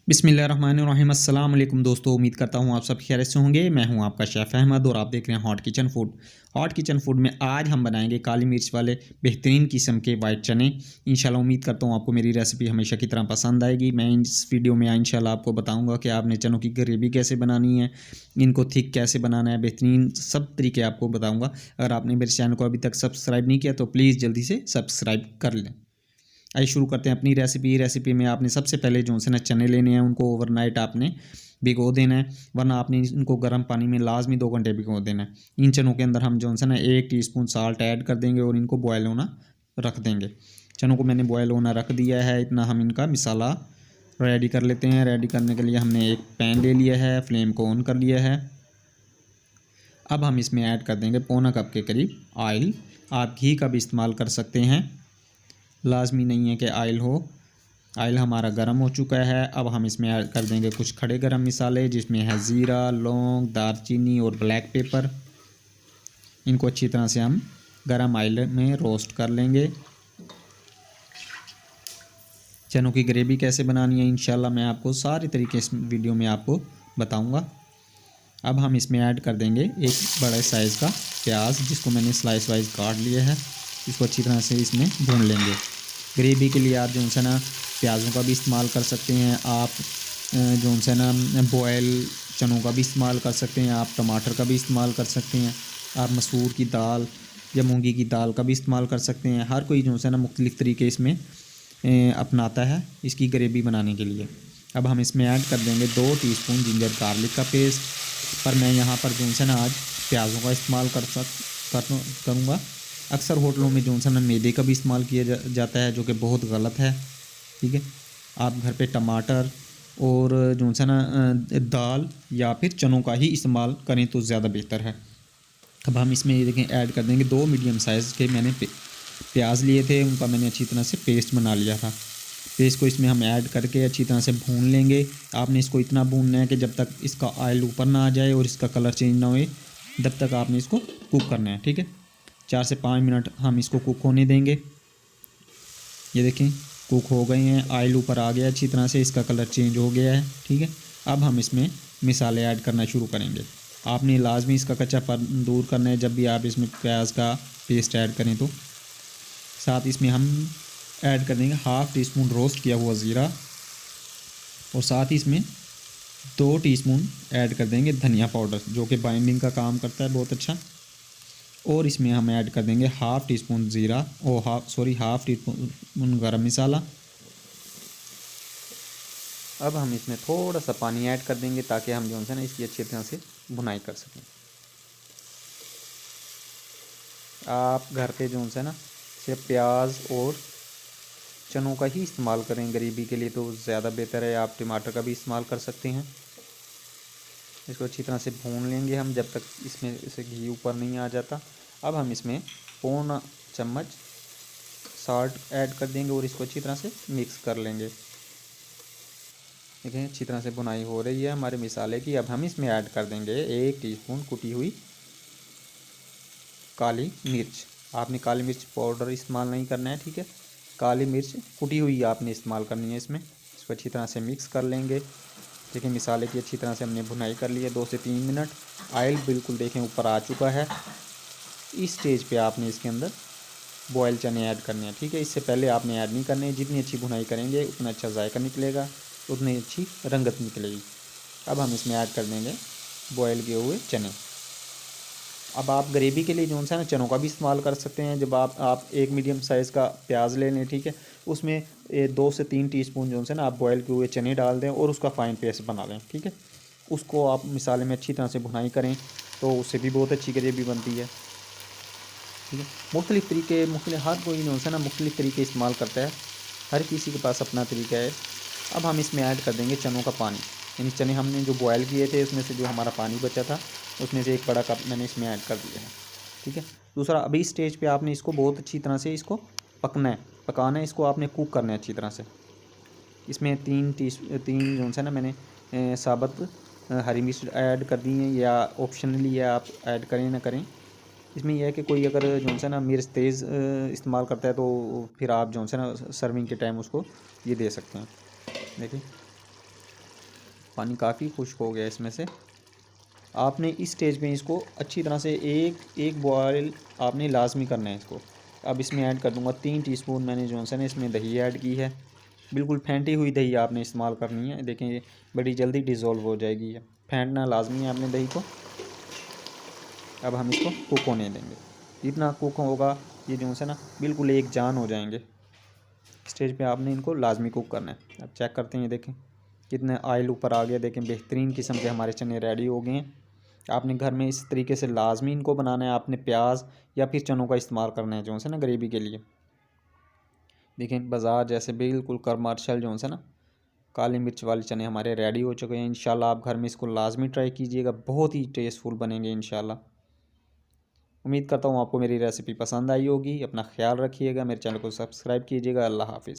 बिस्मिल्लाहिर्रहमानिर्रहीम अस्सलाम वालेकुम दोस्तों, उम्मीद करता हूँ आप सब खैरियत से होंगे। मैं हूँ आपका शेफ़ अहमद और आप देख रहे हैं hot kitchen food. Hot kitchen food में आज हम बनाएंगे काली मिर्च वाले बेहतरीन किस्म के वाइट चने। इंशाल्लाह उम्मीद करता हूँ आपको मेरी रेसिपी हमेशा की तरह पसंद आएगी। मैं इस वीडियो में इंशाल्लाह आपको बताऊँगा कि आपने चनों की ग्रेवी कैसे बनानी है, इनको थिक कैसे बनाना है, बेहतरीन सब तरीके आपको बताऊँगा। अगर आपने मेरे चैनल को अभी तक सब्सक्राइब नहीं किया तो प्लीज़ जल्दी से सब्सक्राइब कर लें। आइए शुरू करते हैं अपनी रेसिपी में आपने सबसे पहले जो से ना चने लेने हैं, उनको ओवरनाइट आपने भिगो देना है, वरना आपने इनको गर्म पानी में लाजमी 2 घंटे भिगो देना है। इन चनों के अंदर हम जो है ना 1 टीस्पून साल्ट ऐड कर देंगे और इनको बॉयल होना रख देंगे। चनों को मैंने बॉयल होना रख दिया है। इतना हम इनका मसाला रेडी कर लेते हैं। रेडी करने के लिए हमने एक पैन ले लिया है, फ्लेम को ऑन कर लिया है। अब हम इसमें ऐड कर देंगे पौना कप के करीब ऑयल। आप घी का भी इस्तेमाल कर सकते हैं, लाजमी नहीं है कि ऑयल हो। ऑयल हमारा गर्म हो चुका है। अब हम इसमें ऐड कर देंगे कुछ खड़े गरम मसाले, जिसमें है ज़ीरा, लौंग, दालचीनी और ब्लैक पेपर। इनको अच्छी तरह से हम गरम ऑयल में रोस्ट कर लेंगे। चनों की ग्रेवी कैसे बनानी है इंशाल्लाह मैं आपको सारे तरीके इस वीडियो में आपको बताऊंगा। अब हम इसमें ऐड कर देंगे एक बड़े साइज़ का प्याज, जिसको मैंने स्लाइस वाइज काट लिया है। इसको अच्छी तरह से इसमें भून लेंगे। ग्रेवी के लिए आप जो है ना प्याज़ों का भी इस्तेमाल कर सकते हैं, आप जो है ना बॉयल चनों का भी इस्तेमाल कर सकते हैं, आप टमाटर का भी इस्तेमाल कर सकते हैं, आप मसूर की दाल या मूंगी की दाल का भी इस्तेमाल कर सकते हैं। हर कोई जो है ना मुख्तलिफ़ तरीके इसमें अपनाता है इसकी ग्रेवी बनाने के लिए। अब हम इसमें ऐड कर देंगे 2 टीस्पून जिंजर गार्लिक का पेस्ट, पर मैं यहाँ पर जो है ना आज प्याज़ों का इस्तेमाल करूँगा। अक्सर होटलों में जो है ना मैदे का भी इस्तेमाल किया जाता है, जो कि बहुत गलत है। ठीक है, आप घर पे टमाटर और जो है ना दाल या फिर चनों का ही इस्तेमाल करें तो ज़्यादा बेहतर है। अब हम इसमें ये देखें ऐड कर देंगे 2 मीडियम साइज़ के मैंने प्याज लिए थे, उनका मैंने अच्छी तरह से पेस्ट बना लिया था। पेस्ट को इसमें हम ऐड करके अच्छी तरह से भून लेंगे। आपने इसको इतना भूनना है कि जब तक इसका ऑयल ऊपर ना आ जाए और इसका कलर चेंज ना हो, तब तक आपने इसको कुक करना है। ठीक है, 4 से 5 मिनट हम इसको कुक होने देंगे। ये देखें कुक हो गए हैं, ऑयल ऊपर आ गया अच्छी तरह से, इसका कलर चेंज हो गया है। ठीक है, अब हम इसमें मसाले ऐड करना शुरू करेंगे। आपने लाजमी इसका कच्चापन दूर करना है जब भी आप इसमें प्याज का पेस्ट ऐड करें तो। साथ इसमें हम ऐड कर देंगे ½ टीस्पून रोस्ट किया हुआ ज़ीरा, और साथ ही इसमें 2 टीस्पून ऐड कर देंगे धनिया पाउडर, जो कि बाइंडिंग का काम करता है बहुत अच्छा। और इसमें हम ऐड कर देंगे ½ टीस्पून ज़ीरा और ½ टीस्पून गरम मसाला। अब हम इसमें थोड़ा सा पानी ऐड कर देंगे ताकि हम जो है ना इसकी अच्छी तरह से भुनाई कर सकें। आप घर पे जो है ना सिर्फ प्याज और चनों का ही इस्तेमाल करें ग्रेवी के लिए तो ज़्यादा बेहतर है। आप टमाटर का भी इस्तेमाल कर सकते हैं। इसको अच्छी तरह से भून लेंगे हम जब तक इसमें से घी ऊपर नहीं आ जाता। अब हम इसमें पौना चम्मच साल्ट ऐड कर देंगे और इसको अच्छी तरह से मिक्स कर लेंगे। देखें अच्छी तरह से भुनाई हो रही है हमारे मसाले की। अब हम इसमें ऐड कर देंगे 1 टीस्पून कुटी हुई काली मिर्च। आपने काली मिर्च पाउडर इस्तेमाल नहीं करना है। ठीक है, काली मिर्च कुटी हुई आपने इस्तेमाल करनी है इसमें। इसको अच्छी तरह से मिक्स कर लेंगे। देखिए मसाले की अच्छी तरह से हमने भुनाई कर ली है 2 से 3 मिनट। ऑयल बिल्कुल देखें ऊपर आ चुका है। इस स्टेज पे आपने इसके अंदर बॉयल चने ऐड करने हैं। ठीक है, इससे पहले आपने ऐड नहीं करने। जितनी अच्छी भुनाई करेंगे उतना अच्छा जायका निकलेगा, उतनी अच्छी रंगत निकलेगी। अब हम इसमें ऐड कर देंगे बॉयल किए हुए चने। अब आप ग्रेवी के लिए जो है ना चनों का भी इस्तेमाल कर सकते हैं। जब आप एक मीडियम साइज़ का प्याज ले लें, ठीक है, उसमें 2 से 3 टीस्पून जो है ना आप बॉयल किए हुए चने डाल दें और उसका फ़ाइन पेस्ट बना लें। ठीक है, उसको आप मसाले में अच्छी तरह से भुनाई करें तो उससे भी बहुत अच्छी ग्रेवी बनती है। ठीक है, मुख्तलिफ़ तरीके हर कोई जो है ना मुख्तलिफ़ तरीके इस्तेमाल करता है, हर किसी के पास अपना तरीका है। अब हम इसमें ऐड कर देंगे चनों का पानी, यानी चने हमने जो बॉयल किए थे उसमें से जो हमारा पानी बचा था उसमें से 1 बड़ा कप मैंने इसमें ऐड कर दिया है। ठीक है, दूसरा अभी स्टेज पे आपने इसको बहुत अच्छी तरह से इसको पकाना है, इसको आपने कुक करना है अच्छी तरह से। इसमें 3 जो है ना मैंने साबुत हरी मिर्च ऐड कर दी हैं, या ऑप्शनली है, आप ऐड करें ना करें। इसमें यह है कि कोई अगर जो है ना मिर्च तेज़ इस्तेमाल करता है तो फिर आप जो है ना सर्विंग के टाइम उसको ये दे सकते हैं। देखिए पानी काफ़ी खुश्क हो गया इसमें से। आपने इस स्टेज पे इसको अच्छी तरह से एक बॉयल आपने लाजमी करना है इसको। अब इसमें ऐड कर दूंगा 3 टीस्पून मैंने जो है ना इसमें दही ऐड की है। बिल्कुल फेंटी हुई दही आपने इस्तेमाल करनी है। देखें ये बड़ी जल्दी डिज़ोल्व हो जाएगी है, फेंटना लाजमी है आपने दही को। अब हम इसको कुक होने देंगे। जितना कुक होगा ये जो है ना बिल्कुल एक जान हो जाएंगे। स्टेज पे आपने इनको लाजमी कुक करना है। अब चेक करते हैं, देखें कितने ऑयल ऊपर आ गया। देखें बेहतरीन किस्म के हमारे चने रेडी हो गए हैं। आपने घर में इस तरीके से लाजमी इनको बनाना है। आपने प्याज या फिर चनों का इस्तेमाल करना है जो है ना ग्रेवी के लिए। देखें बाज़ार जैसे बिल्कुल कमर्शियल जो है ना काली मिर्च वाले चने हमारे रेडी हो चुके हैं। इंशाल्लाह आप घर में इसको लाजमी ट्राई कीजिएगा, बहुत ही टेस्टफुल बनेंगे इंशाल्लाह। उम्मीद करता हूँ आपको मेरी रेसिपी पसंद आई होगी। अपना ख्याल रखिएगा, मेरे चैनल को सब्सक्राइब कीजिएगा। अल्लाह हाफिज़।